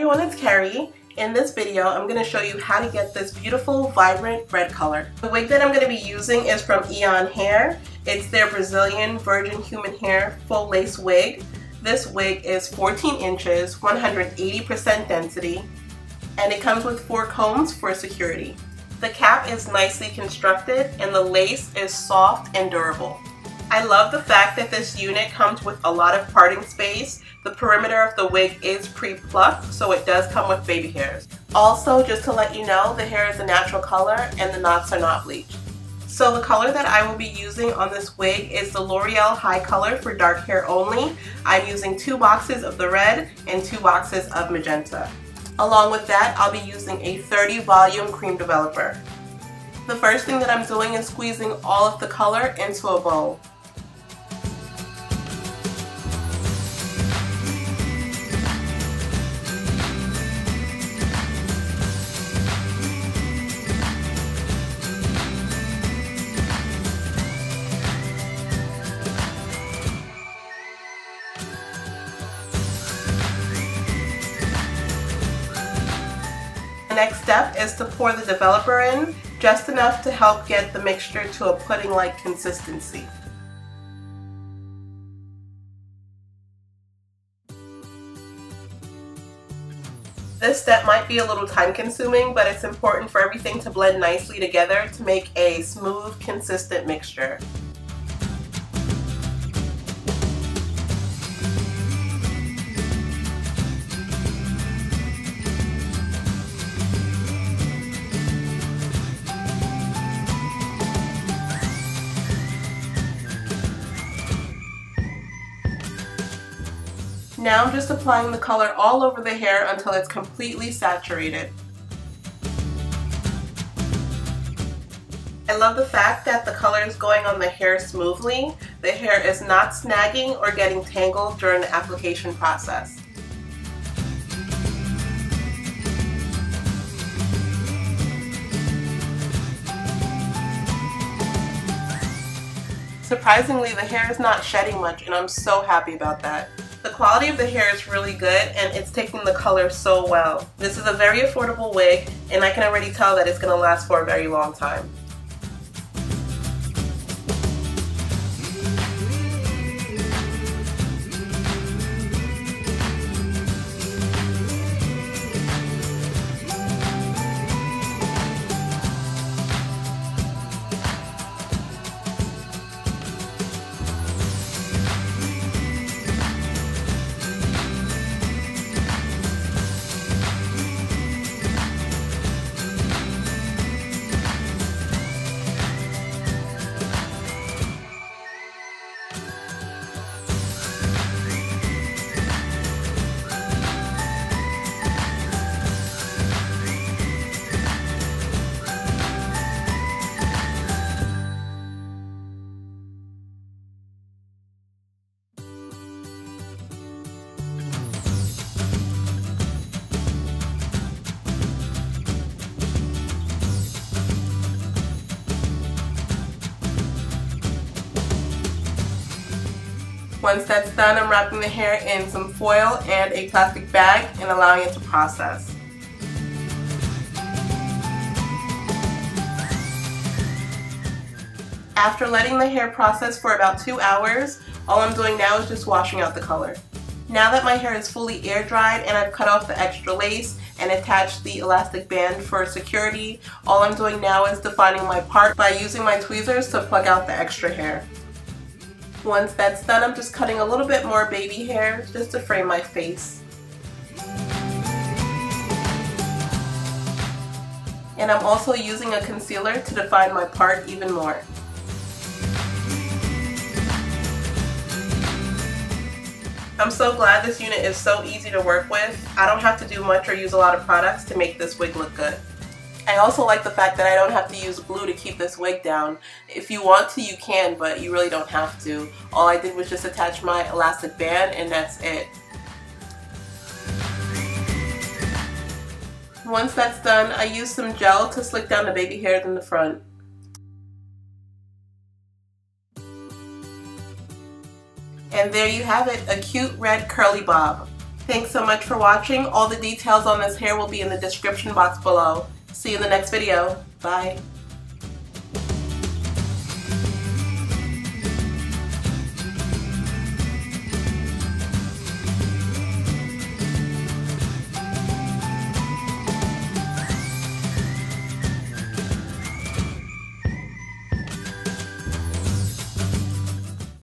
everyone, it's Carrie. In this video, I'm going to show you how to get this beautiful, vibrant red color. The wig that I'm going to be using is from Eayon Hair. It's their Brazilian virgin human hair full lace wig. This wig is 14 inches, 180% density, and it comes with 4 combs for security. The cap is nicely constructed and the lace is soft and durable. I love the fact that this unit comes with a lot of parting space. The perimeter of the wig is pre-plucked, so it does come with baby hairs. Also, just to let you know, the hair is a natural color and the knots are not bleached. So the color that I will be using on this wig is the Loreal HiColor for dark hair only. I'm using 2 boxes of the red and 2 boxes of magenta. Along with that, I'll be using a 30 volume cream developer. The first thing that I'm doing is squeezing all of the color into a bowl. The next step is to pour the developer in, just enough to help get the mixture to a pudding-like consistency. This step might be a little time-consuming, but it's important for everything to blend nicely together to make a smooth, consistent mixture. Now I'm just applying the color all over the hair until it's completely saturated. I love the fact that the color is going on the hair smoothly. The hair is not snagging or getting tangled during the application process. Surprisingly, the hair is not shedding much, and I'm so happy about that. The quality of the hair is really good and it's taking the color so well. This is a very affordable wig and I can already tell that it's going to last for a very long time. Once that's done, I'm wrapping the hair in some foil and a plastic bag and allowing it to process. After letting the hair process for about 2 hours, all I'm doing now is just washing out the color. Now that my hair is fully air dried and I've cut off the extra lace and attached the elastic band for security, all I'm doing now is defining my part by using my tweezers to pluck out the extra hair. Once that's done, I'm just cutting a little bit more baby hair just to frame my face. And I'm also using a concealer to define my part even more. I'm so glad this unit is so easy to work with. I don't have to do much or use a lot of products to make this wig look good. I also like the fact that I don't have to use glue to keep this wig down. If you want to, you can, but you really don't have to. All I did was just attach my elastic band and that's it. Once that's done, I use some gel to slick down the baby hairs in the front. And there you have it, a cute red curly bob. Thanks so much for watching. All the details on this hair will be in the description box below. See you in the next video. Bye.